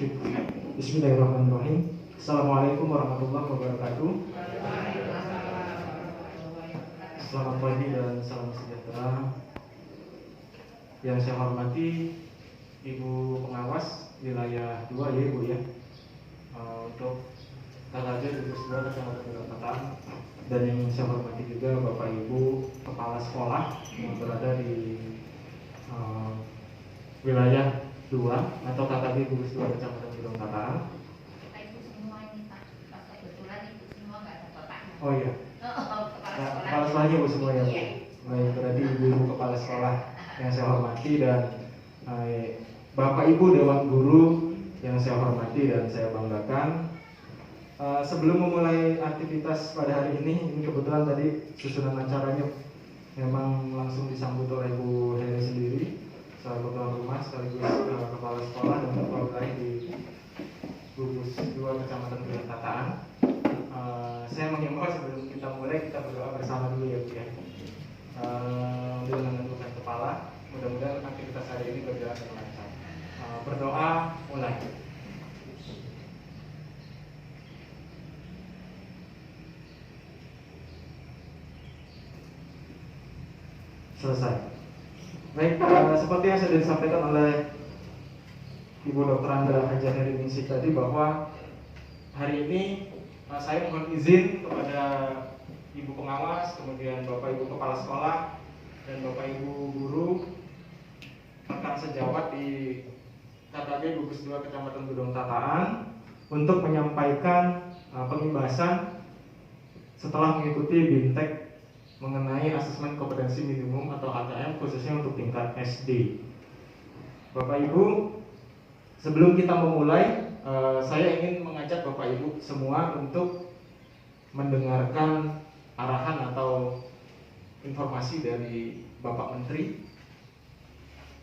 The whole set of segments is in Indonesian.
Bismillahirrahmanirrahim. Assalamualaikum warahmatullahi wabarakatuh. Selamat pagi dan salam sejahtera. Yang saya hormati Ibu Pengawas Wilayah 2 ya Ibu ya, untuk KKJ Gugus 2 Kecamatan Gedongkatan, dan yang saya hormati juga Bapak Ibu Kepala Sekolah yang berada di wilayah 2 atau KKJ Gugus 2 Kecamatan Gedongkatan. Ibu semua ini Pak, kebetulan ibu semua nggak ada bapaknya. Oh iya. Kepala sekolahnya Ibu semua ya. Iya. Baik, berarti ibu kepala sekolah yang saya hormati dan Bapak Ibu Dewan Guru yang saya hormati dan saya banggakan. Sebelum memulai aktivitas pada hari ini kebetulan tadi susunan acaranya memang langsung disambut oleh Bu Heri sendiri selaku tuan rumah sekaligus kepala sekolah dan kepala wilayah di Gugus 2 Kecamatan Gedongkatan. Saya mengimbau sebelum kita mulai kita berdoa bersama dulu ya Bu ya. Dengan menundukkan kepala, mudah-mudahan aktivitas hari ini berjalan dengan lancar. Berdoa mulai. Selesai. Baik, seperti yang sudah disampaikan oleh Ibu Dr. Andra Hajar Heriningsih tadi bahwa hari ini saya mohon izin kepada Ibu Pengawas, kemudian Bapak Ibu Kepala Sekolah dan Bapak Ibu Guru rekan sejawat di KKJ Gugus 2 Kecamatan Gedongkatan untuk menyampaikan pengimbasan setelah mengikuti BIMTEK mengenai asesmen kompetensi minimum atau AKM khususnya untuk tingkat SD. Bapak Ibu, sebelum kita memulai, saya ingin mengajak Bapak Ibu semua untuk mendengarkan arahan atau informasi dari Bapak Menteri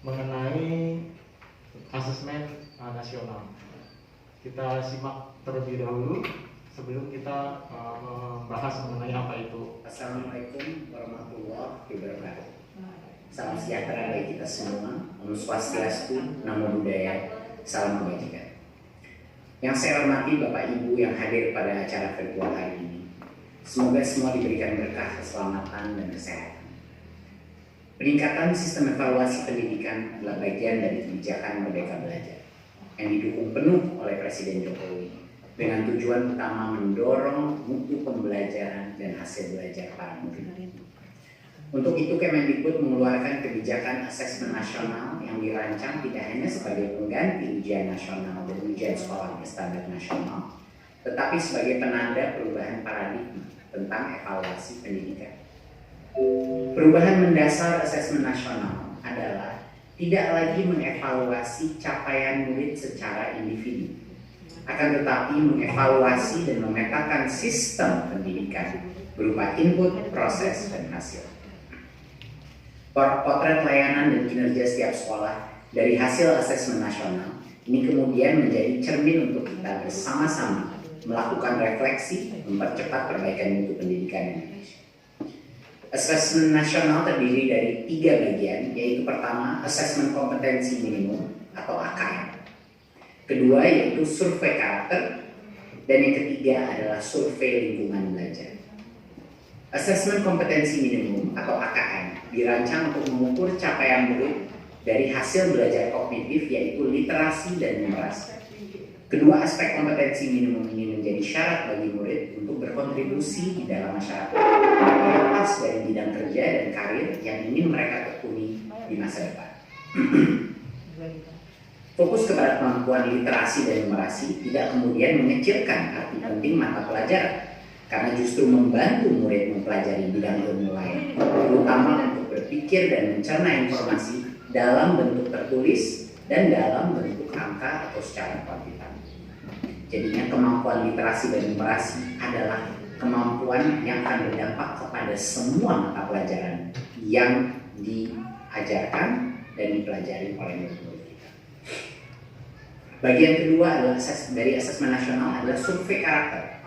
mengenai asesmen nasional. Kita simak terlebih dahulu sebelum kita membahas mengenai apa itu. Assalamualaikum warahmatullahi wabarakatuh. Salam sejahtera bagi kita semua. Om Swastiastu, Namo Buddhaya, salam kebajikan. Yang saya hormati Bapak Ibu yang hadir pada acara virtual hari ini. Semoga semua diberikan berkah, keselamatan, dan kesehatan. Peningkatan sistem evaluasi pendidikan adalah bagian dari kebijakan Merdeka Belajar yang didukung penuh oleh Presiden Jokowi dengan tujuan utama mendorong mutu pembelajaran dan hasil belajar para murid. Untuk itu Kemendikbud mengeluarkan kebijakan asesmen nasional yang dirancang tidak hanya sebagai pengganti ujian nasional dan ujian sekolah berstandar nasional, tetapi sebagai penanda perubahan paradigma tentang evaluasi pendidikan. Perubahan mendasar asesmen nasional adalah tidak lagi mengevaluasi capaian murid secara individu, akan tetapi mengevaluasi dan memetakan sistem pendidikan berupa input, proses, dan hasil. Potret layanan dan kinerja setiap sekolah dari hasil asesmen nasional ini kemudian menjadi cermin untuk kita bersama-sama melakukan refleksi, mempercepat perbaikan mutu pendidikan Indonesia. Asesmen nasional terdiri dari 3 bagian, yaitu pertama, asesmen kompetensi minimum atau AKM. Kedua yaitu survei karakter, dan yang ketiga adalah survei lingkungan belajar. Asesmen kompetensi minimum atau AKM dirancang untuk mengukur capaian murid dari hasil belajar kognitif yaitu literasi dan numerasi. Kedua aspek kompetensi minimum ini menjadi syarat bagi murid untuk berkontribusi di dalam masyarakat, terlepas dari bidang kerja dan karir yang ingin mereka tekuni di masa depan. Fokus kepada kemampuan literasi dan numerasi tidak kemudian mengecilkan arti penting mata pelajaran, karena justru membantu murid mempelajari bidang ilmu lain, terutama untuk berpikir dan mencerna informasi dalam bentuk tertulis dan dalam bentuk angka atau secara kuantitatif. Jadinya kemampuan literasi dan numerasi adalah kemampuan yang akan berdampak kepada semua mata pelajaran yang diajarkan dan dipelajari oleh murid-murid kita. Bagian kedua adalah dari asesmen nasional adalah survei karakter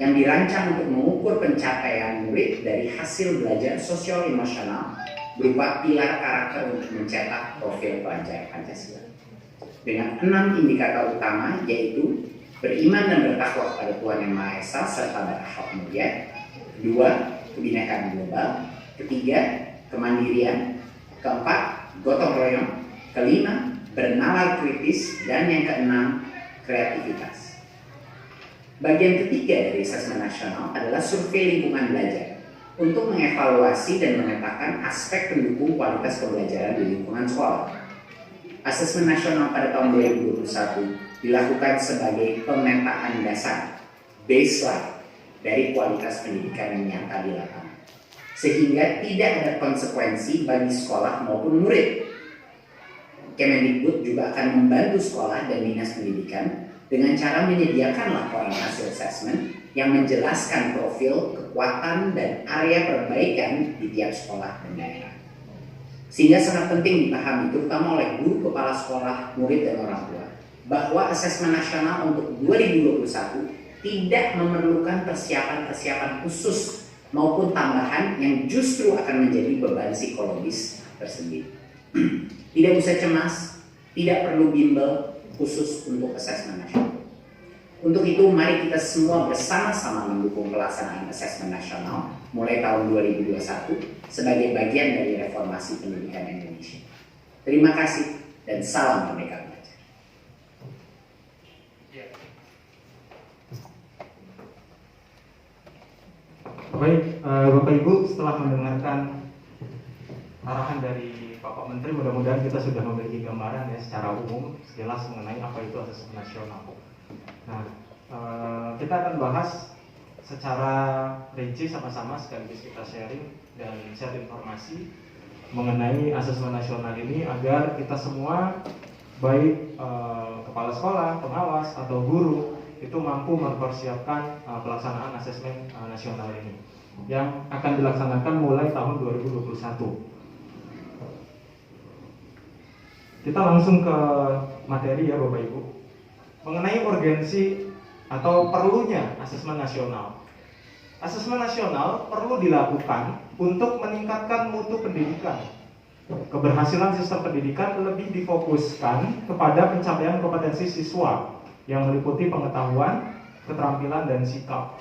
yang dirancang untuk mengukur pencapaian murid dari hasil belajar sosial emosional berupa pilar karakter untuk mencetak profil pelajar Pancasila. dengan 6 indikator utama, yaitu beriman dan bertakwa kepada Tuhan Yang Maha Esa serta berakhlak mulia. 2. Kebinekaan global. 3. Kemandirian. 4. Gotong royong. 5. Bernalar kritis. Dan yang ke-6, kreativitas. Bagian ketiga dari asesmen nasional adalah survei lingkungan belajar untuk mengevaluasi dan memetakan aspek pendukung kualitas pembelajaran di lingkungan sekolah. Asesmen nasional pada tahun 2021 dilakukan sebagai pemetaan dasar, baseline dari kualitas pendidikan yang nyata di lapangan, sehingga tidak ada konsekuensi bagi sekolah maupun murid. Kemendikbud juga akan membantu sekolah dan dinas pendidikan dengan cara menyediakan laporan hasil asesmen yang menjelaskan profil, kekuatan, dan area perbaikan di tiap sekolah dan daerah. Sehingga sangat penting dipahami, terutama oleh guru, kepala sekolah, murid, dan orang tua, bahwa asesmen nasional untuk 2021 tidak memerlukan persiapan-persiapan khusus maupun tambahan yang justru akan menjadi beban psikologis tersendiri. Tidak usah cemas, tidak perlu bimbel khusus untuk asesmen nasional. Untuk itu, mari kita semua bersama-sama mendukung pelaksanaan asesmen nasional mulai tahun 2021 sebagai bagian dari reformasi pendidikan Indonesia. Terima kasih dan salam Merdeka Belajar. Baik, Bapak Ibu, setelah mendengarkan arahan dari Bapak Menteri, mudah-mudahan kita sudah memiliki gambaran ya secara umum jelas mengenai apa itu asesmen nasional. Nah, kita akan bahas secara rinci sama-sama sekaligus kita sharing dan share informasi mengenai asesmen nasional ini agar kita semua baik kepala sekolah, pengawas atau guru itu mampu mempersiapkan pelaksanaan asesmen nasional ini yang akan dilaksanakan mulai tahun 2021. Kita langsung ke materi ya Bapak Ibu. Mengenai urgensi atau perlunya asesmen nasional. Asesmen nasional perlu dilakukan untuk meningkatkan mutu pendidikan. Keberhasilan sistem pendidikan lebih difokuskan kepada pencapaian kompetensi siswa yang meliputi pengetahuan, keterampilan, dan sikap.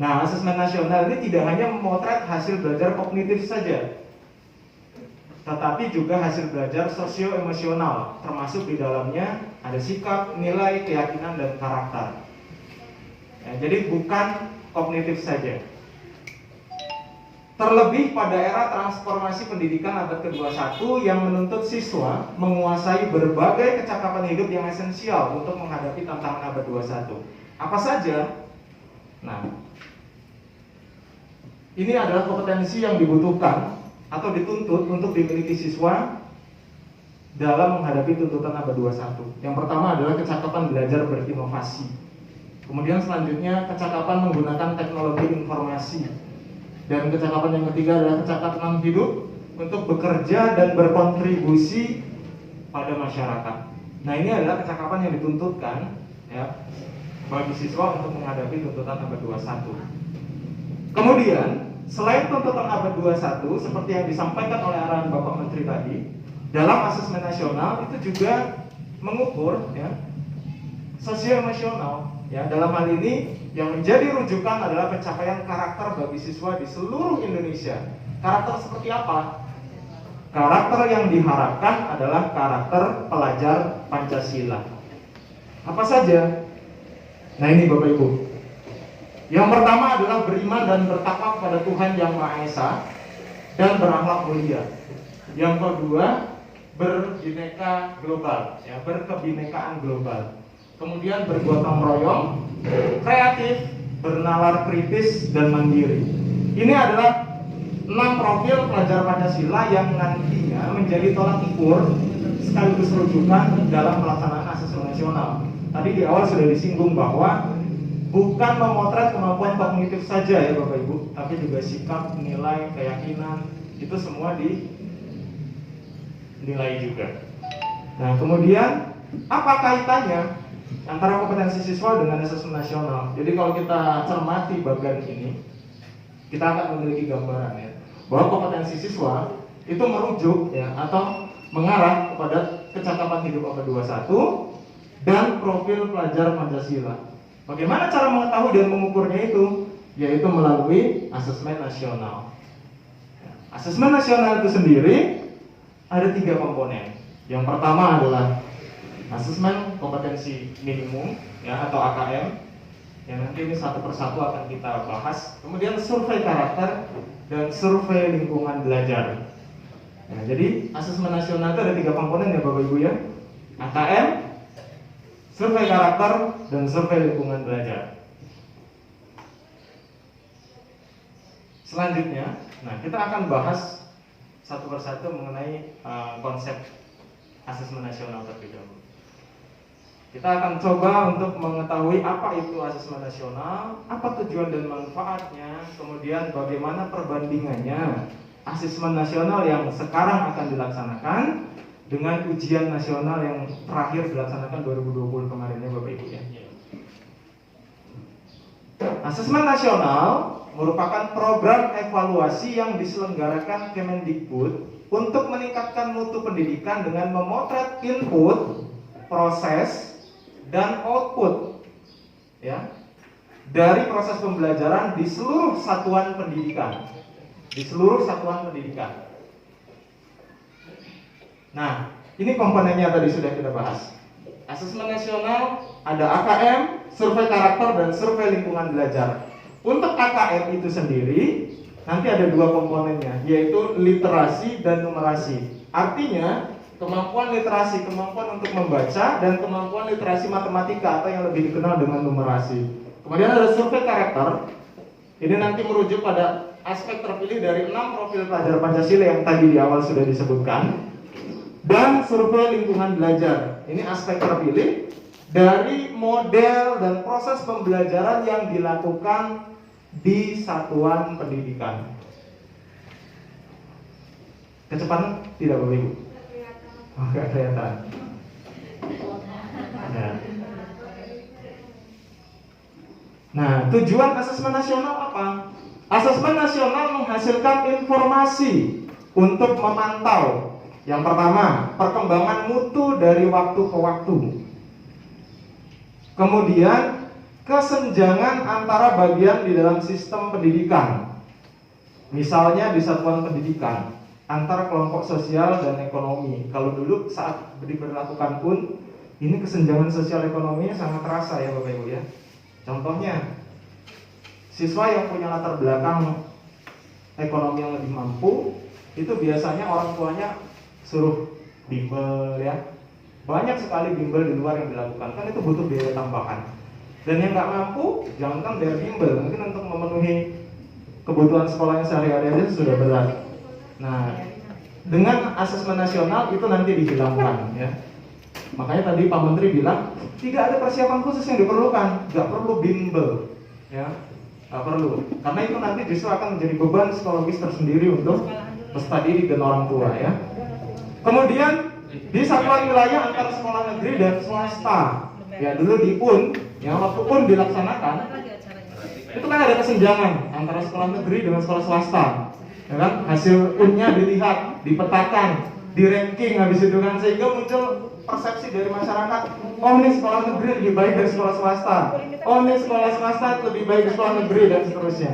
Nah, asesmen nasional ini tidak hanya memotret hasil belajar kognitif saja, tetapi juga hasil belajar sosio-emosional, termasuk di dalamnya ada sikap, nilai, keyakinan, dan karakter. Ya, jadi bukan kognitif saja. Terlebih pada era transformasi pendidikan abad ke-21 yang menuntut siswa menguasai berbagai kecakapan hidup yang esensial untuk menghadapi tantangan abad 21. Apa saja? Nah, ini adalah kompetensi yang dibutuhkan atau dituntut untuk dimiliki siswa dalam menghadapi tuntutan abad 21. Yang pertama adalah kecakapan belajar berinovasi. Kemudian selanjutnya kecakapan menggunakan teknologi informasi. Dan kecakapan yang ketiga adalah kecakapan hidup untuk bekerja dan berkontribusi pada masyarakat. Nah, ini adalah kecakapan yang dituntutkan ya bagi siswa untuk menghadapi tuntutan abad 21. Kemudian selain tuntutan abad 21 seperti yang disampaikan oleh arahan Bapak Menteri tadi, dalam asesmen nasional itu juga mengukur ya sosio-emosional. Ya, dalam hal ini yang menjadi rujukan adalah pencapaian karakter bagi siswa di seluruh Indonesia. Karakter seperti apa? Karakter yang diharapkan adalah karakter pelajar Pancasila. Apa saja? Nah, ini Bapak Ibu. Yang pertama adalah beriman dan bertakwa kepada Tuhan Yang Maha Esa dan berakhlak mulia. Yang kedua, berbineka global, ya, berkebinekaan global. Kemudian bergotong royong, kreatif, bernalar kritis, dan mandiri. Ini adalah 6 profil pelajar Pancasila yang nantinya menjadi tolak ukur sekaligus rujukan dalam pelaksanaan asesmen nasional. Tadi di awal sudah disinggung bahwa bukan memotret kemampuan kognitif saja ya Bapak Ibu, tapi juga sikap, nilai, keyakinan, itu semua dinilai juga. Nah, kemudian apa kaitannya antara kompetensi siswa dengan asesmen nasional? Jadi kalau kita cermati bagian ini, kita akan memiliki gambaran ya bahwa kompetensi siswa itu merujuk ya atau mengarah kepada kecakapan hidup abad 21 dan profil pelajar Pancasila. Bagaimana cara mengetahui dan mengukurnya itu? Yaitu melalui asesmen nasional. Asesmen nasional itu sendiri ada 3 komponen. Yang pertama adalah asesmen kompetensi minimum, ya, atau AKM, yang nanti ini satu persatu akan kita bahas. Kemudian survei karakter dan survei lingkungan belajar. Nah, jadi asesmen nasional itu ada 3 komponen ya Bapak Ibu ya. AKM, survei karakter, dan survei lingkungan belajar. Selanjutnya, nah kita akan bahas satu persatu mengenai konsep asesmen nasional terlebih dahulu. Kita akan coba untuk mengetahui apa itu asesmen nasional, apa tujuan dan manfaatnya, kemudian bagaimana perbandingannya asesmen nasional yang sekarang akan dilaksanakan dengan ujian nasional yang terakhir dilaksanakan 2020 kemarin ya Bapak Ibu ya. Asesmen nasional merupakan program evaluasi yang diselenggarakan Kemendikbud untuk meningkatkan mutu pendidikan dengan memotret input, proses, dan output ya dari proses pembelajaran di seluruh satuan pendidikan. Nah, ini komponennya tadi sudah kita bahas. Asesmen nasional ada AKM, survei karakter, dan survei lingkungan belajar. Untuk AKM itu sendiri nanti ada 2 komponennya, yaitu literasi dan numerasi. Artinya kemampuan literasi, kemampuan untuk membaca, dan kemampuan literasi matematika atau yang lebih dikenal dengan numerasi. Kemudian ada survei karakter. Ini nanti merujuk pada aspek terpilih dari 6 profil pelajar Pancasila yang tadi di awal sudah disebutkan. Dan survei lingkungan belajar. Ini aspek terpilih dari model dan proses pembelajaran yang dilakukan di satuan pendidikan. Kecepatan tidak Bapak Ibu? Oh, gak kelihatan. Nah, tujuan asesmen nasional apa? Asesmen nasional menghasilkan informasi untuk memantau. Yang pertama, perkembangan mutu dari waktu ke waktu. Kemudian, kesenjangan antara bagian di dalam sistem pendidikan. Misalnya di satuan pendidikan, antara kelompok sosial dan ekonomi. Kalau dulu saat diberlakukan pun, ini kesenjangan sosial ekonominya sangat terasa ya Bapak Ibu ya. Contohnya, siswa yang punya latar belakang ekonomi yang lebih mampu, itu biasanya orang tuanya suruh bimbel ya. Banyak sekali bimbel di luar yang dilakukan, kan itu butuh biaya tambahan. Dan yang nggak mampu, jangankan bayar bimbel, mungkin untuk memenuhi kebutuhan sekolahnya sehari-hari aja sudah berat. Nah, dengan asesmen nasional itu nanti dihilangkan ya. Makanya tadi Pak Menteri bilang tidak ada persiapan khusus yang diperlukan, nggak perlu bimbel ya, nggak perlu. Karena itu nanti justru akan menjadi beban psikologis tersendiri untuk peserta didik dan orang tua ya. Kemudian di satuan wilayah antara sekolah negeri dan swasta. Ya dulu di UN, yang waktu UN dilaksanakan, itu kan ada kesenjangan antara sekolah negeri dengan sekolah swasta. Ya kan? Hasil UN-nya dilihat, dipetakan, di ranking habis itu kan, sehingga muncul persepsi dari masyarakat, oh ini sekolah negeri lebih baik dari sekolah swasta, oh ini sekolah swasta lebih baik dari sekolah negeri, dan seterusnya.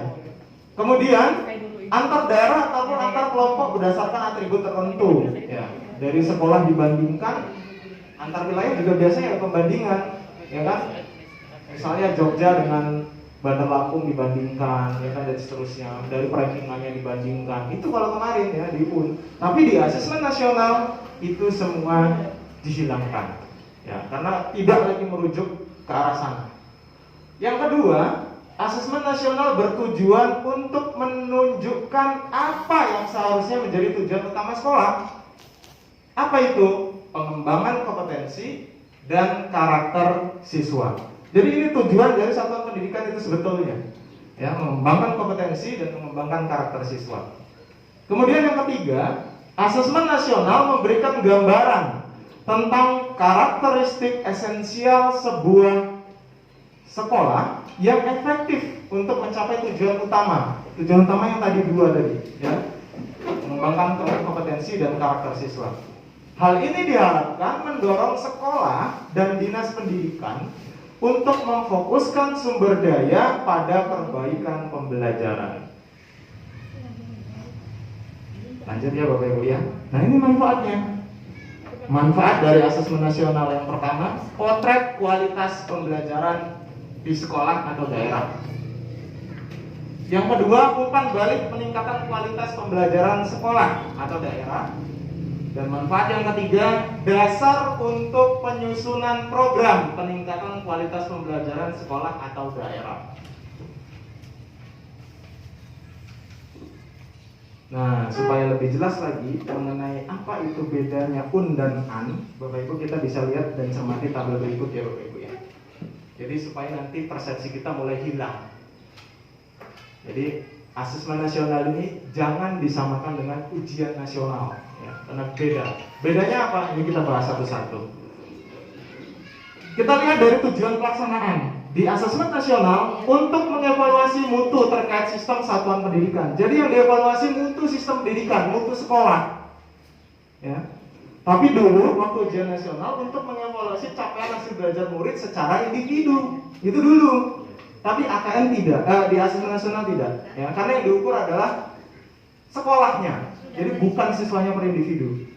Kemudian antar daerah ataupun antar kelompok berdasarkan atribut tertentu ya. Dari sekolah dibandingkan, antar wilayah juga biasanya ada pembandingan ya kan. Misalnya Jogja dengan Bandar Lampung dibandingkan ya kan, dan seterusnya. Dari rankingannya dibandingkan. Itu kalau kemarin ya di UN. Tapi di asesmen nasional itu semua dihilangkan ya, karena tidak lagi merujuk ke arah sana. Yang kedua, asesmen nasional bertujuan untuk menunjukkan apa yang seharusnya menjadi tujuan utama sekolah. Apa itu? Pengembangan kompetensi dan karakter siswa. Jadi ini tujuan dari satuan pendidikan itu sebetulnya, ya, mengembangkan kompetensi dan mengembangkan karakter siswa. Kemudian yang ketiga, asesmen nasional memberikan gambaran tentang karakteristik esensial sebuah sekolah yang efektif untuk mencapai tujuan utama. Tujuan utama yang tadi 2 tadi, ya, mengembangkan kompetensi dan karakter siswa. Hal ini diharapkan mendorong sekolah dan dinas pendidikan untuk memfokuskan sumber daya pada perbaikan pembelajaran. Lanjut ya Bapak Ibu ya. Nah ini manfaatnya. Manfaat dari asesmen nasional yang pertama, potret kualitas pembelajaran di sekolah atau daerah. Yang kedua, umpan balik peningkatan kualitas pembelajaran sekolah atau daerah. Dan manfaat yang ketiga, dasar untuk penyusunan program peningkatan kualitas pembelajaran sekolah atau daerah. Nah, supaya lebih jelas lagi mengenai apa itu bedanya UN dan AN, Bapak Ibu kita bisa lihat dan cermati tabel berikut ya Bapak Ibu ya. Jadi supaya nanti persepsi kita mulai hilang. Jadi asesmen nasional ini jangan disamakan dengan ujian nasional ya, karena beda. Bedanya apa? Ini kita bahas satu-satu. Kita lihat dari tujuan pelaksanaan. Di asesmen nasional untuk mengevaluasi mutu terkait sistem satuan pendidikan. Jadi yang dievaluasi mutu sistem pendidikan, mutu sekolah. Ya. Tapi dulu waktu ujian nasional untuk mengevaluasi capaian hasil belajar murid secara individu. Itu dulu. Tapi AKN tidak, di asesmen nasional tidak. Ya, karena yang diukur adalah sekolahnya. Jadi bukan siswanya per individu.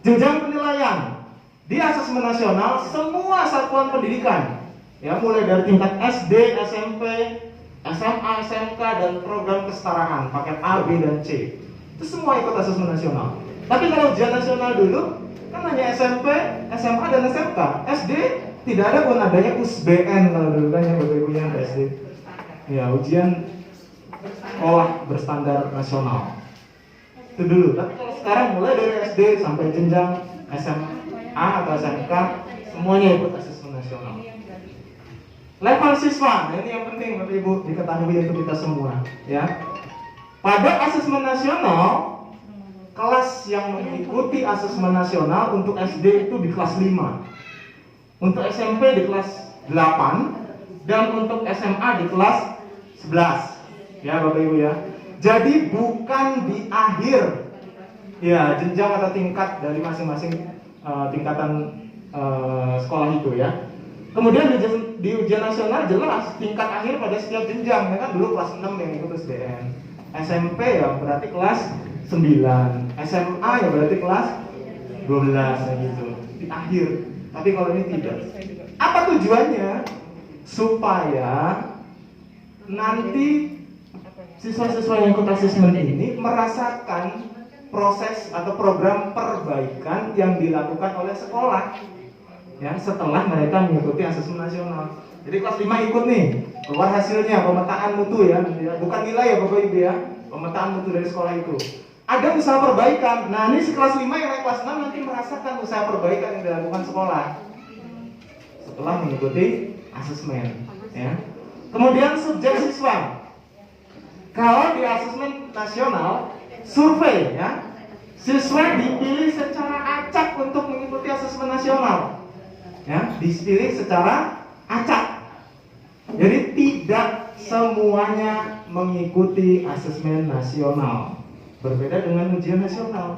Jenjang penilaian. Di asesmen nasional semua satuan pendidikan, ya mulai dari tingkat SD, SMP, SMA, SMK dan program kesetaraan paket A, B dan C. Itu semua ikut asesmen nasional. Tapi kalau ujian nasional dulu kan hanya SMP, SMA dan SMK. SD tidak ada pun adanya USBN kalau dulu kan yang Bapak Ibu yang SD. Ya, ujian sekolah berstandar nasional. Itu dulu. Tapi kalau sekarang mulai dari SD sampai jenjang SMA atau SMK semuanya ikut asesmen nasional. Level siswa, nah ini yang penting Bapak Ibu diketahui untuk kita semua, ya. Pada asesmen nasional, kelas yang mengikuti asesmen nasional untuk SD itu di kelas 5, untuk SMP di kelas 8, dan untuk SMA di kelas 11, ya Bapak Ibu ya. Jadi bukan di akhir, ya jenjang atau tingkat dari masing-masing tingkatan sekolah itu ya. Kemudian di ujian nasional jelas tingkat akhir pada setiap jenjang, ya kan dulu kelas 6 yang ikut SDN, SMP ya berarti kelas 9, SMA ya berarti kelas 12 gitu di akhir. Tapi kalau ini tidak. Apa tujuannya? Supaya nanti siswa-siswa yang ikut asesmen ini merasakan proses atau program perbaikan yang dilakukan oleh sekolah ya setelah mereka mengikuti asesmen nasional. Jadi kelas 5 ikut nih, keluar hasilnya pemetaan mutu ya, bukan nilai ya Bapak Ibu ya, pemetaan mutu dari sekolah itu. Ada usaha perbaikan. Nah, ini si kelas 5 yang naik kelas 6 nanti merasakan usaha perbaikan yang dilakukan sekolah setelah mengikuti asesmen ya. Kemudian subjek siswa. Kalau di asesmen nasional survei ya, siswa dipilih secara acak untuk mengikuti asesmen nasional, ya, dipilih secara acak. Jadi tidak semuanya mengikuti asesmen nasional. Berbeda dengan ujian nasional.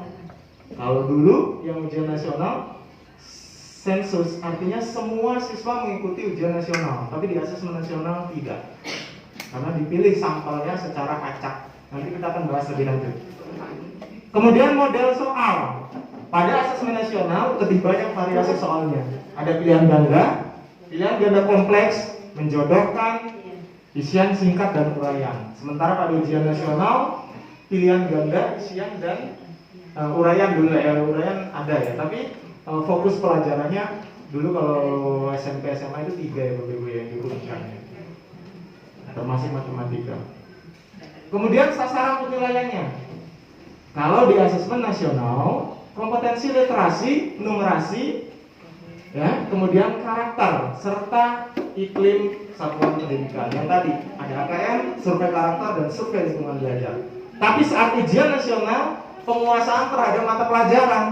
Kalau dulu yang ujian nasional sensus, artinya semua siswa mengikuti ujian nasional, tapi di asesmen nasional tidak, karena dipilih sampelnya secara acak. Nanti kita akan bahas lebih lanjut. Kemudian model soal. Pada asesmen nasional lebih banyak variasi soalnya. Ada pilihan ganda kompleks, menjodohkan, isian singkat dan uraian. Sementara pada ujian nasional pilihan ganda, isian dan uraian dulu ya. Uraian ada ya, tapi fokus pelajarannya dulu kalau SMP SMA itu 3 ya Bapak Ibu yang diurutkan ya. Termasuk matematika. Kemudian sasaran penilaiannya. Kalau di asesmen nasional, kompetensi literasi, numerasi, ya, kemudian karakter serta iklim satuan pendidikan. Yang tadi ada AKN, survei karakter dan survei lingkungan belajar. Tapi saat ujian nasional, penguasaan terhadap mata pelajaran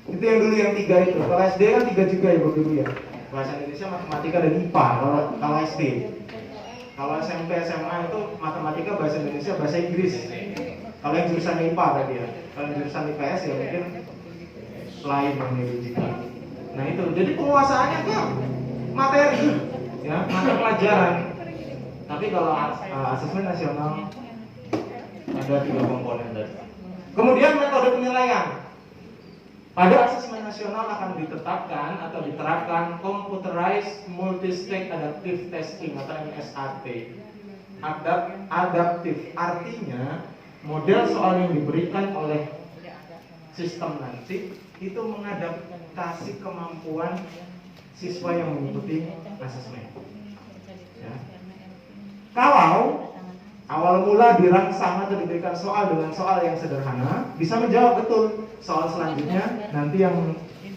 itu yang dulu yang 3 itu. Kalau SD kan 3 juga ya Bapak Ibu ya. Bahasa Indonesia, matematika dan IPA kalau SD. Kalau SMP, SMA itu matematika, bahasa Indonesia, bahasa Inggris. Kalau yang jurusan IPA tadi ya. Kalau jurusan IPS ya mungkin lain yang diujikan. Nah itu, jadi penguasaannya ke materi, ya, mata pelajaran. Tapi kalau asesmen nasional ada 3 komponen tadi. Kemudian metode penilaian. Pada asesmen nasional akan ditetapkan atau diterapkan Computerized Multi-Stage Adaptive Testing atau MSAT. Adaptif artinya model soal yang diberikan oleh sistem nanti itu mengadaptasi kemampuan siswa yang mengikuti asesmen. Ya. Kalau awal mula dirangsang atau diberikan soal dengan soal yang sederhana, bisa menjawab betul. Soal selanjutnya nanti yang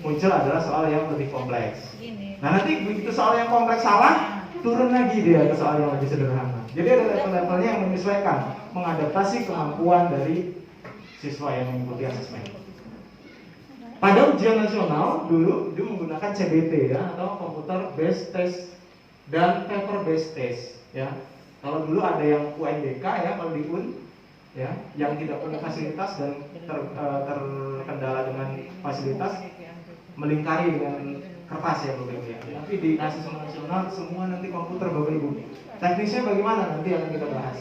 muncul adalah soal yang lebih kompleks. Nah nanti begitu soal yang kompleks salah, turun lagi dia ke soal yang lebih sederhana. Jadi ada level-levelnya yang menyesuaikan, mengadaptasi kemampuan dari siswa yang mengikuti asesmen. Pada ujian nasional dulu dia menggunakan CBT ya, atau Computer Based Test dan Paper Based Test ya. Kalau dulu ada yang UNBK ya, kalau di UN ya, yang tidak punya fasilitas dan terkendala dengan fasilitas melingkari dengan kertas ya Bapak Ibu ya. Tapi di asesmen nasional semua nanti komputer Bapak Ibu. Teknisnya bagaimana nanti akan kita bahas.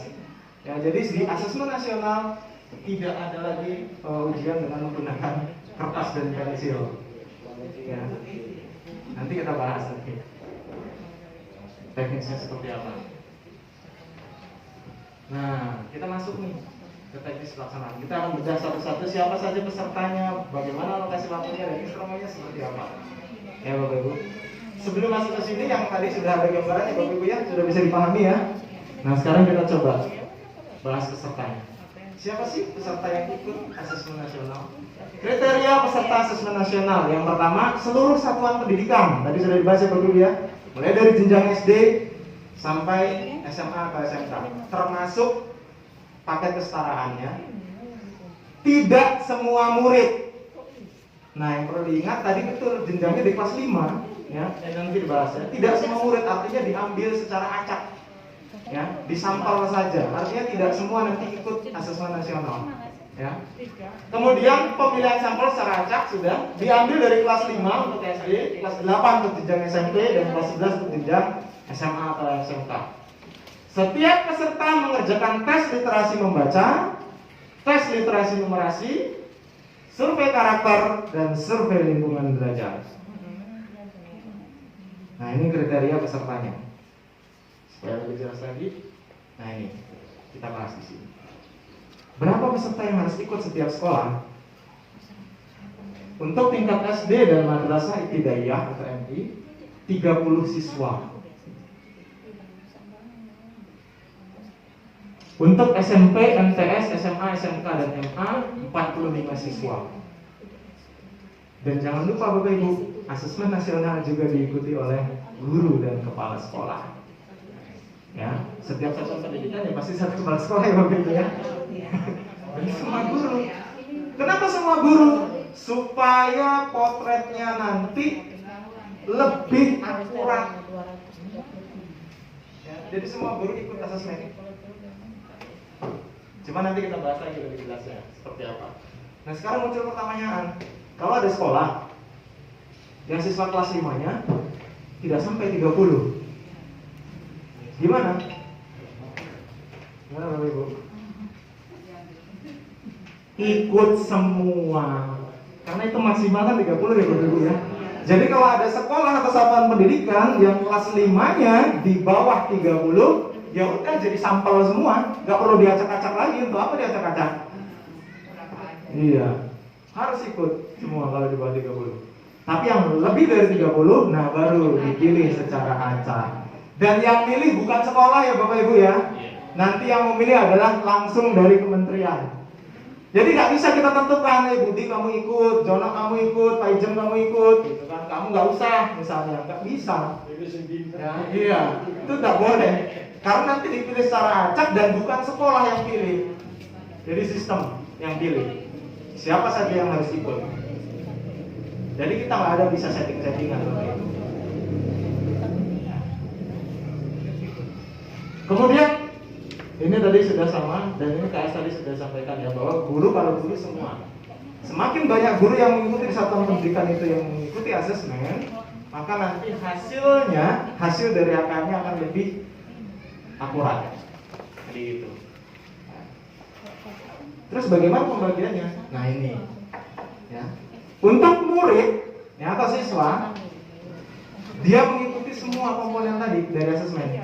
Ya, jadi di asesmen nasional tidak ada lagi ujian dengan menggunakan kertas dan pensil. Ya. Nanti kita bahas nanti. Teknisnya seperti apa. Nah, kita masuk nih ke teknis pelaksanaan. Kita akan bedah satu-satu siapa saja pesertanya, bagaimana lokasi waktunya, dan instrumennya seperti apa. Ya Bapak Ibu. Sebelum masuk ke sini yang tadi sudah ada gambarannya Bapak Ibu ya, sudah bisa dipahami ya. Nah, sekarang kita coba bahas pesertanya. Siapa sih peserta yang ikut asesmen nasional? Kriteria peserta asesmen nasional. Yang pertama, seluruh satuan pendidikan. Tadi sudah dibahas ya Bapak Ibu ya. Mulai dari jenjang SD sampai SMA atau SMK, termasuk paket kesetaraannya. Tidak semua murid. Nah, yang perlu diingat tadi betul jenjangnya di kelas 5 ya, nanti dibahas ya. Tidak semua murid artinya diambil secara acak. Ya, disampel saja. Artinya tidak semua nanti ikut asesmen nasional. Ya. Kemudian pemilihan sampel secara acak sudah diambil dari kelas 5 untuk SD, kelas 8 untuk jenjang SMP, dan kelas 11 untuk jenjang SMA atau SMK. Setiap peserta mengerjakan tes literasi membaca, tes literasi numerasi, survei karakter, dan survei lingkungan belajar. Nah, ini kriteria pesertanya. Supaya lebih jelas lagi, nah ini kita bahas di sini. Berapa peserta yang harus ikut setiap sekolah? Untuk tingkat SD dan madrasah ibtidaiyah atau MI, 30 siswa. Untuk SMP, MTS, SMA, SMK, dan MA 45 siswa. Dan jangan lupa Bapak Ibu, asesmen nasional juga diikuti oleh guru dan kepala sekolah. Ya, setiap satuan pendidikan ya pasti satu kepala sekolah ya Bapak Ibu ya. Dan semua guru. Kenapa semua guru? Supaya potretnya nanti lebih akurat. Ya, jadi semua guru ikut asesmen. Cuma nanti kita bahas lagi lebih jelasnya seperti apa. Nah, sekarang muncul pertanyaan. Kalau ada sekolah yang siswa kelas 5-nya tidak sampai 30, gimana? Gimana Bapak Ibu? Ikut semua. Karena itu maksimal kan 30 ya Bapak Ibu ya. Jadi kalau ada sekolah atau satuan pendidikan yang kelas 5-nya di bawah 30, ya udah jadi sampel semua, nggak perlu diacak-acak lagi. Untuk apa diacak-acak? Iya, harus ikut semua kalau di bawah 30. Tapi yang lebih dari 30, nah baru dipilih secara acak. Dan yang pilih bukan sekolah ya Bapak Ibu ya. Nanti yang memilih adalah langsung dari kementerian. Jadi nggak bisa kita tentukan, Budi kamu ikut, Jono kamu ikut, Pak Ijem kamu ikut, gitu kan? Kamu nggak usah, misalnya, nggak bisa. Ya, iya, itu nggak boleh. Karena nanti dipilih secara acak dan bukan sekolah yang pilih. Jadi sistem yang pilih. Siapa saja yang harus ikut. Jadi kita nggak ada bisa setting-settingan Bapak Ibu. Kemudian ini tadi sudah sama dan ini KS tadi sudah sampaikan ya bahwa guru kalau guru semua Semakin banyak guru yang mengikuti di satuan pendidikan itu yang mengikuti asesmen, maka nanti hasil dari AKM-nya akan lebih akurat. Jadi itu. Terus bagaimana pembagiannya? Nah ini, ya. Untuk murid, ya, atau siswa, dia mengikuti semua komponen tadi dari asesmen.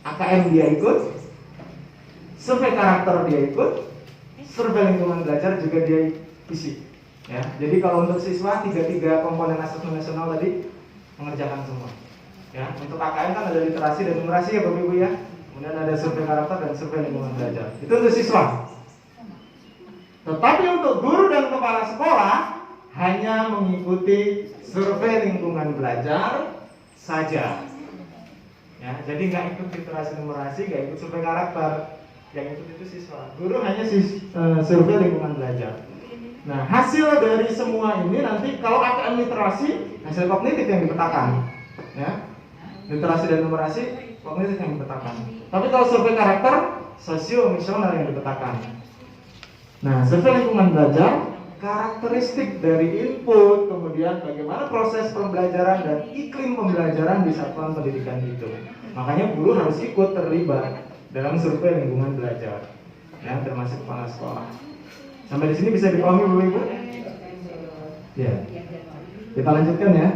AKM dia ikut, survei karakter dia ikut, survei lingkungan belajar juga dia isi. Ya, jadi kalau untuk siswa tiga komponen asesmen nasional tadi mengerjakan semua. Ya, untuk AKM kan ada literasi dan numerasi ya Bapak Ibu ya. Kemudian ada survei karakter dan survei lingkungan belajar. Itu untuk siswa. Tetapi untuk guru dan kepala sekolah hanya mengikuti survei lingkungan belajar saja. Ya, jadi nggak ikut literasi numerasi, nggak ikut survei karakter. Yang ikut itu siswa. Guru hanya survei lingkungan belajar. Nah, hasil dari semua ini nanti kalau AKM literasi, hasil kognitif yang dipetakan. Ya. Literasi dan numerasi, kognitif yang dipetakan. Tapi kalau survei karakter, sosio-emosional yang dipetakan. Nah, survei lingkungan belajar, karakteristik dari input, kemudian bagaimana proses pembelajaran dan iklim pembelajaran di satuan pendidikan itu. Makanya guru harus ikut terlibat dalam survei lingkungan belajar, ya, termasuk kepala sekolah. Sampai di sini bisa dipahami Bapak Ibu? Ya. Kita lanjutkan ya.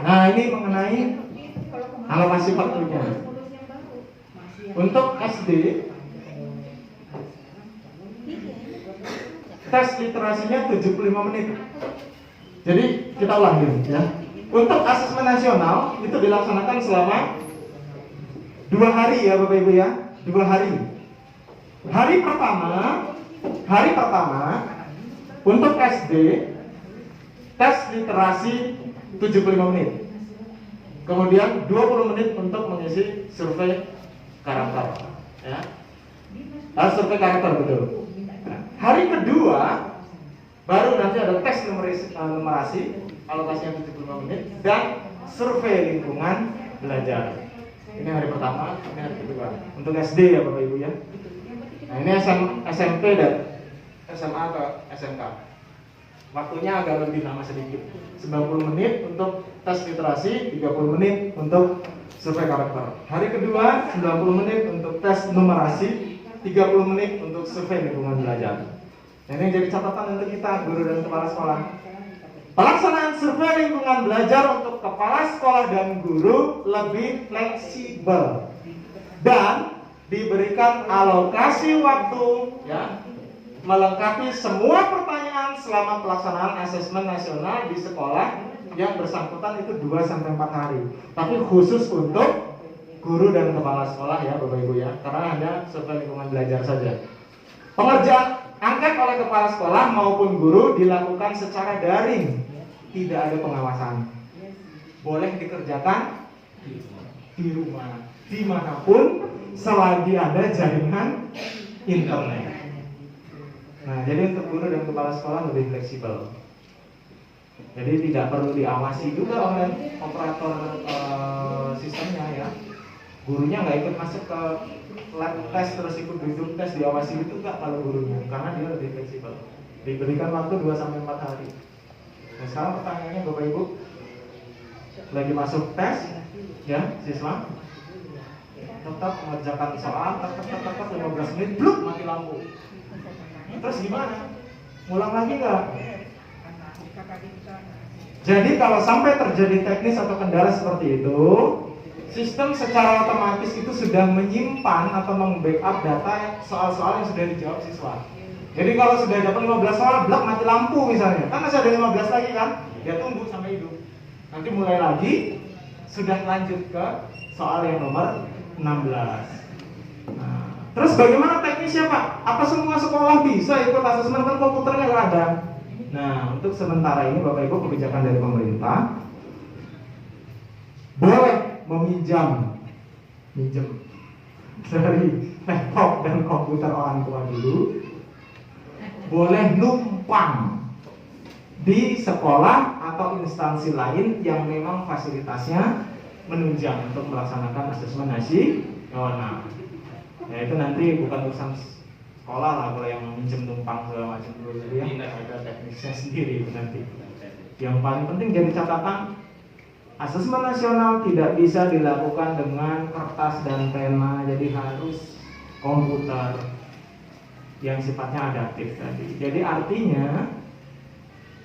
Nah, ini mengenai alokasi waktunya. Untuk SD, tes literasinya 75 menit. Jadi kita ulangi ya. Untuk asesmen nasional itu dilaksanakan selama 2 hari ya Bapak Ibu ya. 2 hari. Hari pertama untuk SD tes literasi 75 menit. Kemudian 20 menit untuk mengisi survei karakter ya. Survei karakter betul. Nah, hari kedua baru nanti ada tes numerasi alokasinya 75 menit dan survei lingkungan belajar. Ini hari pertama, ini hari kedua. Untuk SD ya Bapak Ibu ya. Nah, ini SMP dan SMA ke SMK. Waktunya agak lebih lama sedikit. 90 menit untuk tes literasi, 30 menit untuk survei karakter. Hari kedua 90 menit untuk tes numerasi, 30 menit untuk survei lingkungan belajar. Nah, ini jadi catatan untuk kita guru dan kepala sekolah. Pelaksanaan survei lingkungan belajar untuk kepala sekolah dan guru lebih fleksibel dan diberikan alokasi waktu ya melengkapi semua pertanyaan selama pelaksanaan asesmen nasional di sekolah yang bersangkutan itu 2-4 hari. Tapi khusus untuk guru dan kepala sekolah ya Bapak Ibu ya, karena hanya survei lingkungan belajar saja. Pengerjaan angket oleh kepala sekolah maupun guru dilakukan secara daring, tidak ada pengawasan. Boleh dikerjakan di rumah, dimanapun, selagi ada jaringan internet. Nah, jadi untuk guru dan kepala sekolah lebih fleksibel. Jadi tidak perlu diawasi juga oleh operator sistemnya ya. Gurunya nggak ikut masuk ke lab tes terus ikut duduk tes diawasi itu enggak kalau gurunya, karena dia lebih fleksibel. Diberikan waktu 2-4 hari. Nah, sekarang pertanyaannya Bapak Ibu, lagi masuk tes ya siswa tetap mengerjakan soal tetap 15 menit bluk mati lampu. Terus gimana? Ngulang lagi nggak? Jadi kalau sampai terjadi teknis atau kendala seperti itu, sistem secara otomatis itu sudah menyimpan atau meng-backup data soal-soal yang sudah dijawab siswa. Jadi kalau sudah dapat 15 soal, blok mati lampu misalnya, kan masih ada 15 lagi kan? Dia tunggu sampai hidup. Nanti mulai lagi, sudah lanjut ke soal yang nomor 16. Nah, terus bagaimana teknisnya Pak? Apa semua sekolah bisa ikut asesmen, kan komputernya nggak ada? Nah, untuk sementara ini Bapak Ibu kebijakan dari pemerintah boleh minjem dari laptop dan komputer orang tua dulu, boleh numpang di sekolah atau instansi lain yang memang fasilitasnya menunjang untuk melaksanakan asesmen nasional. Nah, itu nanti bukan urusan sekolah lah kalau yang minjem numpang segala macam dulu, jadi ya ada teknisnya sendiri nanti. Yang paling penting jadi catatan, asesmen nasional tidak bisa dilakukan dengan kertas dan pena, jadi harus komputer yang sifatnya adaptif tadi. Jadi artinya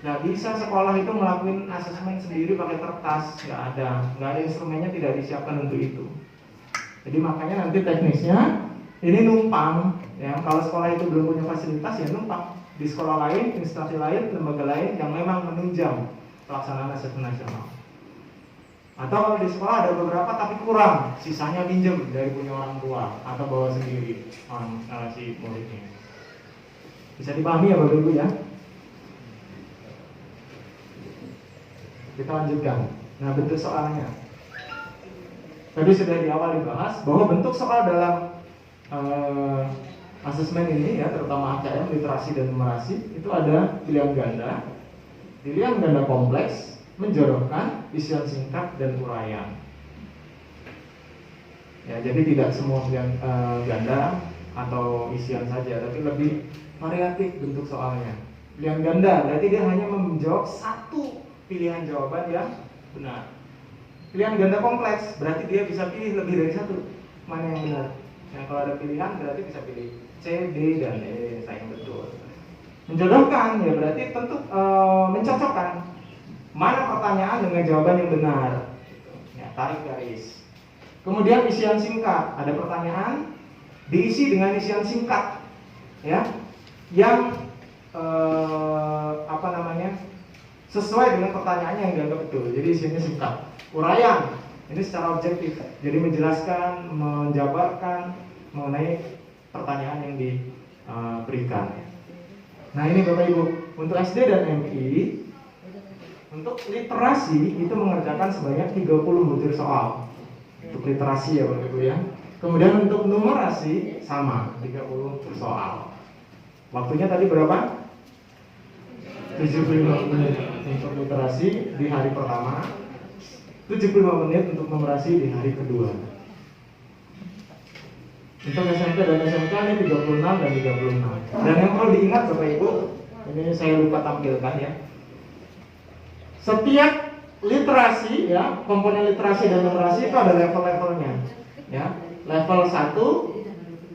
nggak bisa sekolah itu melakukan asesmen sendiri pakai kertas, nggak ada instrumennya, tidak disiapkan untuk itu. Jadi makanya nanti teknisnya ini numpang, ya kalau sekolah itu belum punya fasilitas ya numpang di sekolah lain, instansi lain, lembaga lain yang memang menunjang pelaksanaan asesmen nasional. Atau kalau di sekolah ada beberapa tapi kurang, sisanya pinjam dari punya orang tua atau bawa sendiri orang si muridnya. Bisa dipahami ya Bapak Ibu ya? Kita lanjutkan. Nah, bentuk soalnya. Tadi sudah di awal dibahas bahwa bentuk soal dalam asesmen ini ya, terutama AKM, literasi dan numerasi, itu ada pilihan ganda kompleks, menjodohkan, isian singkat, dan uraian. Ya, jadi tidak semua pilihan ganda atau isian saja, tapi lebih variatif bentuk soalnya. Pilihan ganda berarti dia hanya menjawab satu pilihan jawaban yang benar. Pilihan ganda kompleks berarti dia bisa pilih lebih dari satu mana yang benar. Nah, kalau ada pilihan berarti bisa pilih C, D, dan E, yang betul. Menjodohkan ya berarti tentu mencocokkan mana pertanyaan dengan jawaban yang benar. Ya, tarik garis. Kemudian isian singkat, ada pertanyaan diisi dengan isian singkat, ya, yang sesuai dengan pertanyaannya yang dianggap betul. Jadi isinya singkat. Uraian ini secara objektif, jadi menjelaskan, menjabarkan mengenai pertanyaan yang diberikan. Nah ini Bapak Ibu, untuk SD dan MI, untuk literasi itu mengerjakan sebanyak 30 butir soal. Untuk literasi ya Bapak Ibu ya. Kemudian untuk numerasi sama 30 butir soal. Waktunya tadi berapa? 75 menit untuk literasi di hari pertama, 75 menit untuk numerasi di hari kedua. Untuk SMP dan SMK ini 36 dan 36. Dan yang perlu diingat Bapak Ibu, ini saya lupa tampilkan ya. Setiap literasi ya, komponen literasi dan numerasi itu ada level-levelnya. Ya, level 1,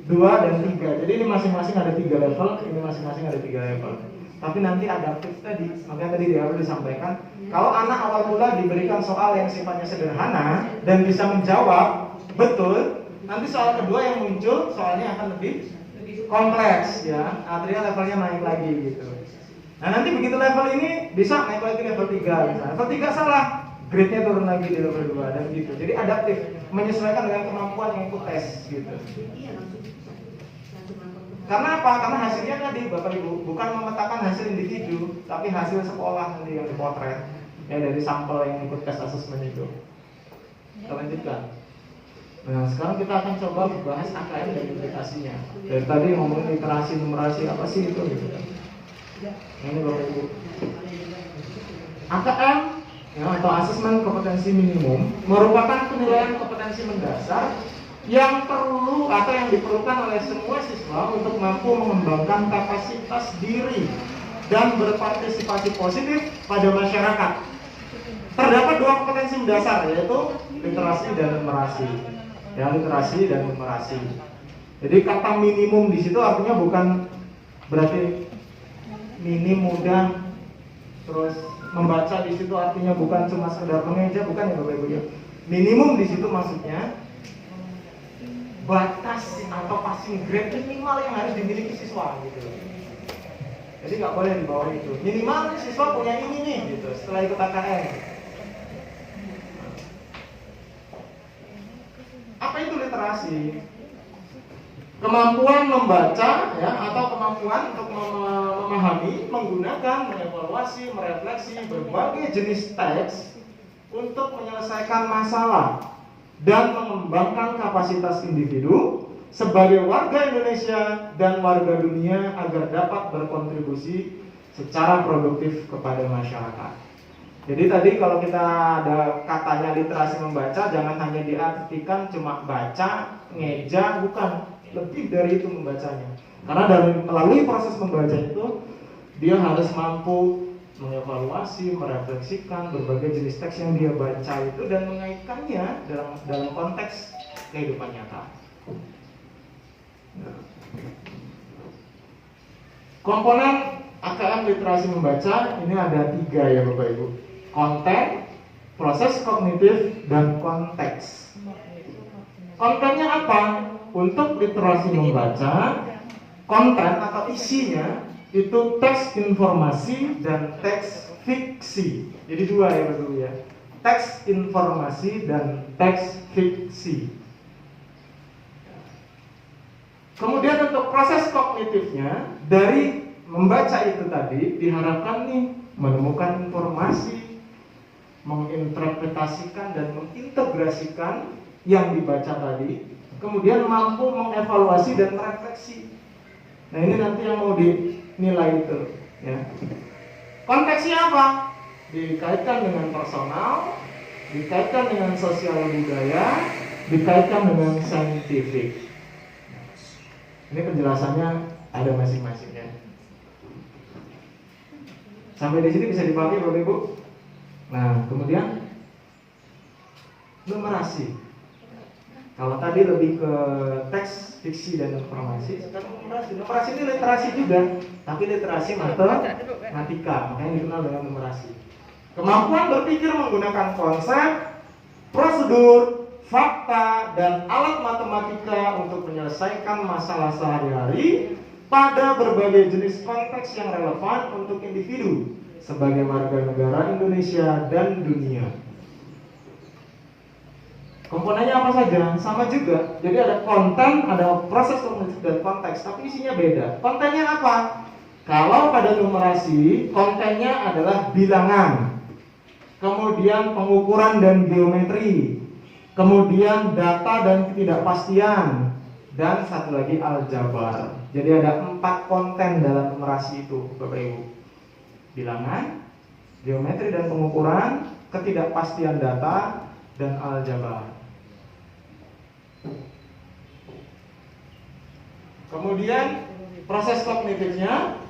2 dan 3. Jadi ini masing-masing ada 3 level, ini masing-masing ada 3 level. Tapi nanti adaptif tadi, makanya tadi harus disampaikan, kalau anak awal mula diberikan soal yang sifatnya sederhana dan bisa menjawab betul, nanti soal kedua yang muncul soalnya akan lebih kompleks ya, artinya levelnya naik lagi gitu. Nah nanti begitu level ini bisa naik lagi level 3 misalnya. Level 3 salah, grade-nya turun lagi di level 2 dan gitu. Jadi adaptif, menyesuaikan dengan kemampuan yang ikut tes gitu. Karena apa? Karena hasilnya tadi Bapak Ibu bukan memetakan hasil individu, tapi hasil sekolah nanti yang dipotret ya dari sampel yang ikut tes asesmen itu. Kita lanjutkan. Nah sekarang kita akan coba bahas AKM dan implikasinya. Dari tadi ngomongin literasi, numerasi, apa sih itu gitu. Nah, ini Bapak Ibu. AKM ya, atau asesmen kompetensi minimum merupakan penilaian kompetensi mendasar yang perlu atau yang diperlukan oleh semua siswa untuk mampu mengembangkan kapasitas diri dan berpartisipasi positif pada masyarakat. Terdapat 2 kompetensi mendasar, yaitu literasi dan numerasi. Ya, literasi dan numerasi. Jadi kata minimum di situ artinya bukan berarti minim mudah, terus membaca di situ artinya bukan cuma sekedar mengeja, bukan ya Bapak Ibu ya. Minimum di situ maksudnya batas atau passing grade minimal yang harus dimiliki siswa gitu. Jadi nggak boleh di bawah itu. Minimal siswa punya ini nih gitu setelah ikut AKM. Apa itu literasi? Kemampuan membaca ya, atau kemampuan untuk memahami, menggunakan, mengevaluasi, merefleksi berbagai jenis teks untuk menyelesaikan masalah dan mengembangkan kapasitas individu sebagai warga Indonesia dan warga dunia agar dapat berkontribusi secara produktif kepada masyarakat. Jadi tadi kalau kita ada katanya literasi membaca, jangan hanya diartikan cuma baca, ngeja, bukan. Lebih dari itu membacanya. Karena melalui proses membaca itu dia harus mampu mengevaluasi, merefleksikan berbagai jenis teks yang dia baca itu dan mengaitkannya dalam konteks kehidupan nyata. Nah. Komponen AKM literasi membaca ini ada 3 ya Bapak Ibu. Konten, proses kognitif, dan konteks. Kontennya apa? Untuk literasi membaca, konten atau isinya itu teks informasi dan teks fiksi. Jadi 2 ya Bapak Ibu ya. Teks informasi dan teks fiksi. Kemudian untuk proses kognitifnya, dari membaca itu tadi diharapkan nih menemukan informasi, menginterpretasikan dan mengintegrasikan yang dibaca tadi, kemudian mampu mengevaluasi dan merefleksi. Nah ini nanti yang mau dinilai itu ya. Konteksnya apa? Dikaitkan dengan personal, dikaitkan dengan sosial budaya, dikaitkan dengan saintifik. Ini penjelasannya ada masing-masingnya. Sampai di sini bisa dipahami Bapak Ibu. Nah, kemudian numerasi. Kalau tadi lebih ke teks, fiksi dan informasi, sekarang numerasi. Numerasi ini literasi juga, tapi literasi matematika, makanya dikenal dengan numerasi. Kemampuan berpikir menggunakan konsep, prosedur, fakta, dan alat matematika untuk menyelesaikan masalah sehari-hari pada berbagai jenis konteks yang relevan untuk individu sebagai warga negara Indonesia dan dunia. Komponennya apa saja? Sama juga. Jadi ada konten, ada proses kognitif dan konteks, tapi isinya beda. Kontennya apa? Kalau pada numerasi, kontennya adalah bilangan, kemudian pengukuran dan geometri, kemudian data dan ketidakpastian, dan satu lagi aljabar. Jadi ada 4 konten dalam numerasi itu, Bapak Ibu. Bilangan, geometri dan pengukuran, ketidakpastian data, dan aljabar. Kemudian proses kognitifnya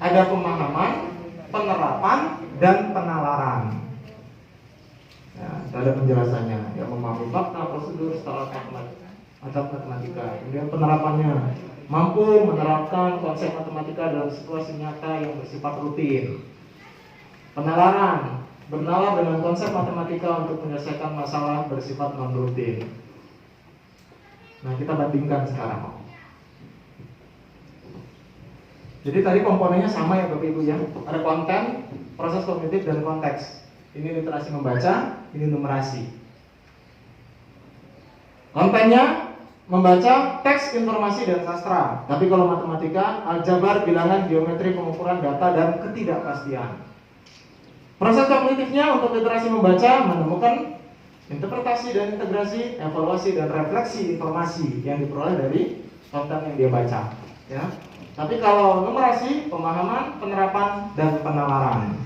ada pemahaman, penerapan, dan penalaran. Ya, ada penjelasannya. Ya, memahami fakta, prosedur, secara matematika. Kemudian penerapannya mampu menerapkan konsep matematika dalam situasi nyata yang bersifat rutin. Penalaran bernalar dengan konsep matematika untuk menyelesaikan masalah bersifat non rutin. Nah, kita bandingkan sekarang. Jadi tadi komponennya sama ya Bapak Ibu ya. Ada konten, proses kognitif, dan konteks. Ini literasi membaca, ini numerasi. Kontennya membaca teks, informasi, dan sastra. Tapi kalau matematika, aljabar, bilangan, geometri, pengukuran data, dan ketidakpastian. Proses kognitifnya untuk literasi membaca menemukan interpretasi dan integrasi, evaluasi dan refleksi informasi yang diperoleh dari konten yang dia baca. Ya. Tapi kalau numerasi, pemahaman, penerapan, dan penalaran.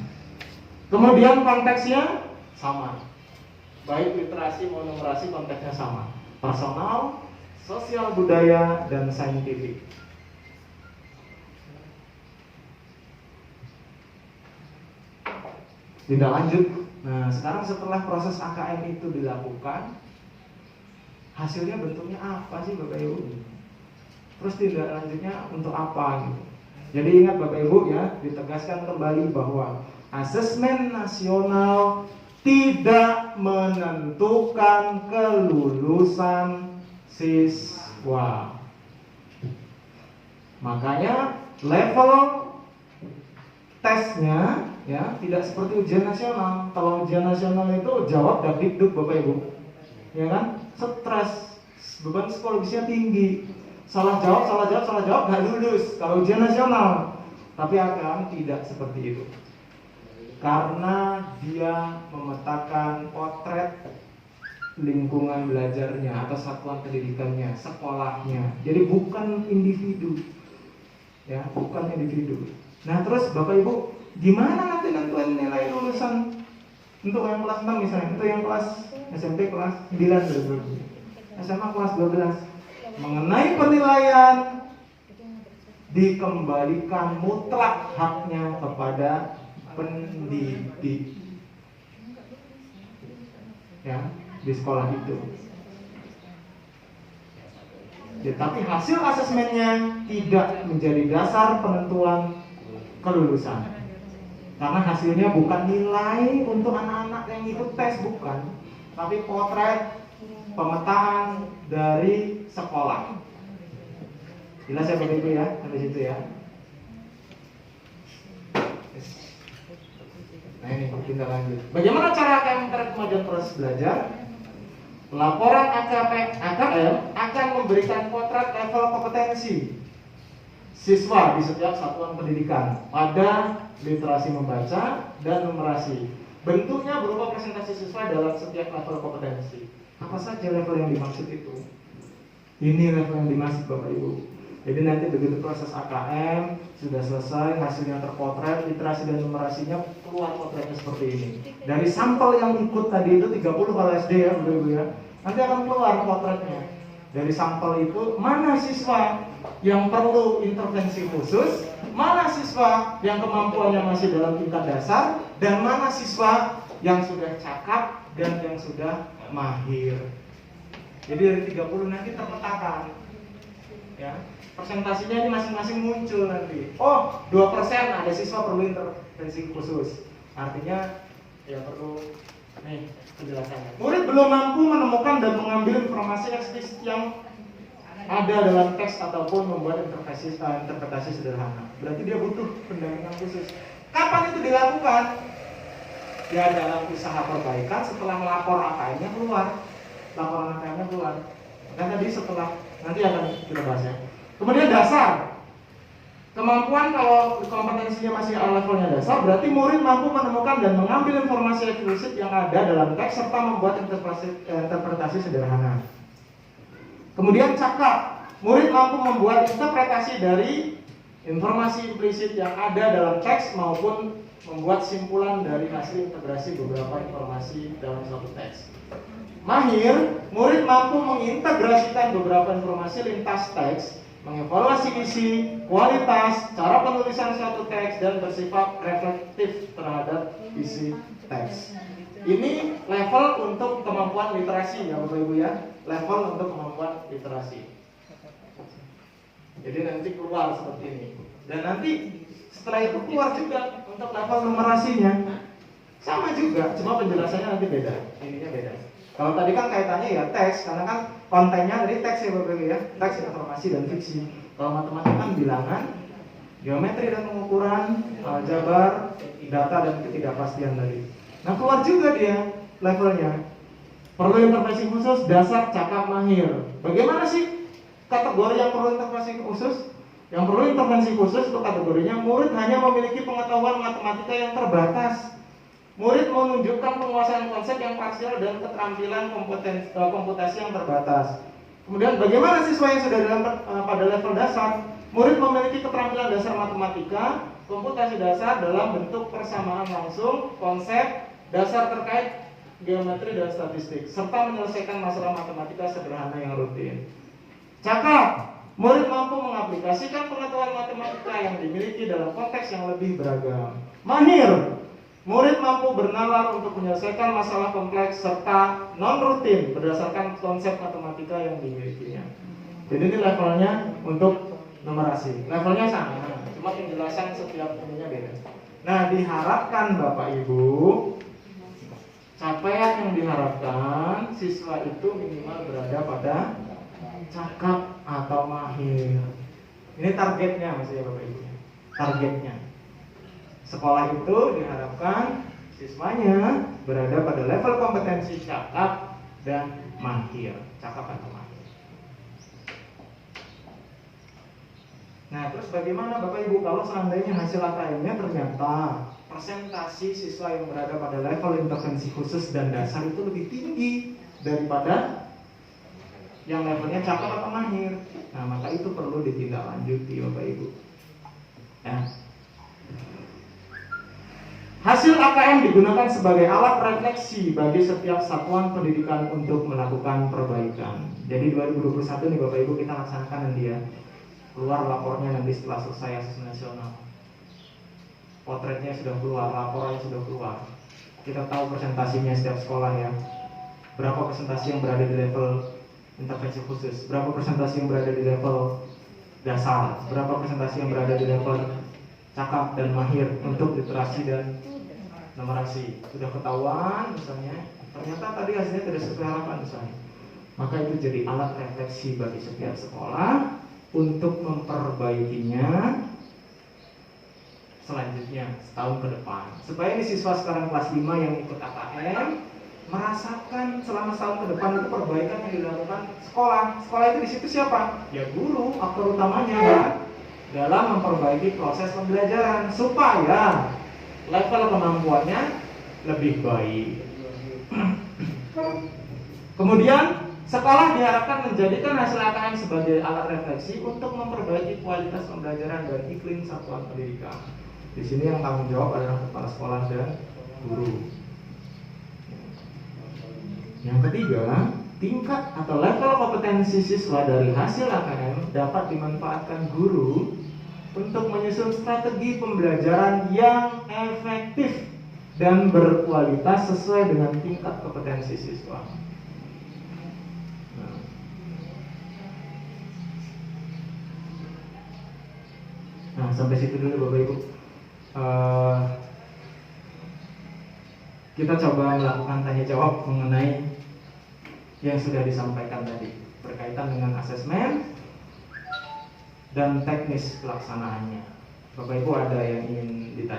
Kemudian konteksnya sama. Baik literasi maupun numerasi konteksnya sama. Personal, sosial budaya, dan saintifik. Tidak lanjut. Nah, sekarang setelah proses AKM itu dilakukan, hasilnya bentuknya apa sih Bapak Ibu? Terus tindak lanjutnya untuk apa gitu. Jadi ingat Bapak Ibu ya, ditegaskan kembali bahwa asesmen nasional tidak menentukan kelulusan siswa. Makanya level tesnya ya tidak seperti ujian nasional. Kalau ujian nasional itu jawab dakdikduk Bapak Ibu, ya kan? Stres, beban psikologisnya tinggi. Salah jawab, nggak lulus kalau ujian nasional. Tapi AKM tidak seperti itu. Karena dia memetakan potret lingkungan belajarnya atau satuan pendidikannya, sekolahnya. Jadi bukan individu. Ya, bukan individu. Nah, terus Bapak Ibu, gimana nanti nentuin nilai lulusan untuk yang kelas 6 misalnya, untuk yang kelas SMP kelas 9 SMA kelas 12. Mengenai penilaian dikembalikan mutlak haknya kepada pendidik ya di sekolah itu. Ya, tapi hasil asesmennya tidak menjadi dasar penentuan kelulusan, karena hasilnya bukan nilai untuk anak-anak yang ikut tes, bukan, tapi potret pemetaan dari sekolah. Jelas ya Bapak Ibu ya, sampai situ ya. Nah ini kita lanjut. Bagaimana cara AKM terhadap kemajuan proses belajar? Laporan AKM akan memberikan potret level kompetensi siswa di setiap satuan pendidikan pada literasi membaca dan numerasi. Bentuknya berupa presentasi siswa dalam setiap level kompetensi. Apa saja level yang dimaksud itu? Ini level yang dimaksud Bapak Ibu. Jadi nanti begitu proses AKM sudah selesai, hasilnya terpotret, literasi dan numerasinya keluar potretnya seperti ini. Dari sampel yang ikut tadi itu 30 kalau SD ya Bapak Ibu ya, nanti akan keluar potretnya. Dari sampel itu mana siswa yang perlu intervensi khusus, mana siswa yang kemampuannya masih dalam tingkat dasar, dan mana siswa yang sudah cakap dan yang sudah mahir. Jadi dari 30 nanti terpetakan ya. Persentasinya ini masing-masing muncul nanti. Oh, 2% ada siswa perlu intervensi khusus. Artinya ya perlu nih penjelasannya. Murid belum mampu menemukan dan mengambil informasi eksplisit yang ada dalam teks ataupun membuat interpretasi sederhana. Berarti dia butuh pendampingan khusus. Kapan itu dilakukan? Ya dalam usaha perbaikan setelah lapor AKM-nya keluar. Laporan AKM-nya keluar. Dan tadi setelah nanti akan kita bahas ya. Kemudian dasar. Kemampuan kalau kompetensinya masih levelnya dasar, berarti murid mampu menemukan dan mengambil informasi eksplisit yang ada dalam teks serta membuat interpretasi sederhana. Kemudian cakap. Murid mampu membuat interpretasi dari informasi implisit yang ada dalam teks maupun membuat simpulan dari hasil integrasi beberapa informasi dalam suatu teks. Mahir, murid mampu mengintegrasikan beberapa informasi lintas teks, mengevaluasi isi, kualitas, cara penulisan suatu teks, dan bersifat reflektif terhadap isi teks. Ini level untuk kemampuan literasi ya Bapak Ibu ya, level untuk kemampuan literasi. Jadi nanti keluar seperti ini. Dan nanti setelah itu keluar juga untuk level numerasinya. Sama juga, cuma penjelasannya nanti beda, ininya beda. Kalau tadi kan kaitannya ya teks, karena kan kontennya dari teks ya Bapak Ibu ya, teks, informasi, dan fiksi. Kalau matematika kan bilangan, geometri dan pengukuran, aljabar, data dan ketidakpastian tadi. Nah keluar juga dia levelnya. Perlu intervensi khusus, dasar, cakap, mahir. Bagaimana sih kategori yang perlu intervensi khusus? Yang perlu intervensi khusus itu kategorinya murid hanya memiliki pengetahuan matematika yang terbatas. Murid menunjukkan penguasaan konsep yang parsial dan keterampilan komputasi yang terbatas. Kemudian bagaimana siswa yang sudah pada level dasar? Murid memiliki keterampilan dasar matematika, komputasi dasar dalam bentuk persamaan langsung, konsep, dasar terkait geometri dan statistik, serta menyelesaikan masalah matematika sederhana yang rutin. Cakap, murid mampu mengaplikasikan pengetahuan matematika yang dimiliki dalam konteks yang lebih beragam. Mahir, murid mampu bernalar untuk menyelesaikan masalah kompleks serta non-rutin berdasarkan konsep matematika yang dimilikinya. Jadi ini levelnya untuk numerasi. Levelnya sama, cuma penjelasan setiap ininya beda. Nah, diharapkan Bapak Ibu, capaian yang diharapkan siswa itu minimal berada pada cakap atau mahir. Ini targetnya maksudnya Bapak Ibu. Targetnya. Sekolah itu diharapkan siswanya berada pada level kompetensi cakap dan mahir. Cakap atau mahir. Nah, terus bagaimana Bapak Ibu kalau seandainya hasil AKM-nya ternyata persentasi siswa yang berada pada level intervensi khusus dan dasar itu lebih tinggi daripada yang levelnya cakap atau mahir. Nah, maka itu perlu ditindaklanjuti Bapak Ibu. Ya. Hasil AKM digunakan sebagai alat refleksi bagi setiap satuan pendidikan untuk melakukan perbaikan. Jadi 2021 nih Bapak Ibu kita laksanakan nanti ya. keluar lapornya nanti setelah selesai asesmen nasional. Potretnya sudah keluar, laporannya sudah keluar. Kita tahu presentasinya setiap sekolah ya. Berapa presentasi yang berada di level intervensi khusus, berapa presentasi yang berada di level dasar, berapa presentasi yang berada di level cakap dan mahir untuk literasi dan numerasi. Sudah ketahuan misalnya, ternyata tadi hasilnya tidak sesuai harapan misalnya. Maka itu jadi alat refleksi bagi setiap sekolah untuk memperbaikinya selanjutnya setahun ke depan, supaya ini siswa sekarang kelas 5 yang ikut AKM merasakan selama setahun ke depan itu perbaikan yang dilakukan sekolah. Sekolah itu di situ siapa? Ya guru, aktor utamanya kan, dalam memperbaiki proses pembelajaran supaya level kemampuannya lebih baik. Kemudian sekolah diharapkan menjadikan hasil AKM sebagai alat refleksi untuk memperbaiki kualitas pembelajaran dan iklim satuan pendidikan. Di sini yang tanggung jawab adalah kepala sekolah dan guru. Yang ketiga, tingkat atau level kompetensi siswa dari hasil AKM dapat dimanfaatkan guru untuk menyusun strategi pembelajaran yang efektif dan berkualitas sesuai dengan tingkat kompetensi siswa. Nah, sampai situ dulu Bapak Ibu. Kita coba melakukan tanya jawab mengenai yang sudah disampaikan tadi berkaitan dengan asesmen dan teknis pelaksanaannya. Bapak Ibu ada yang ingin ditanya?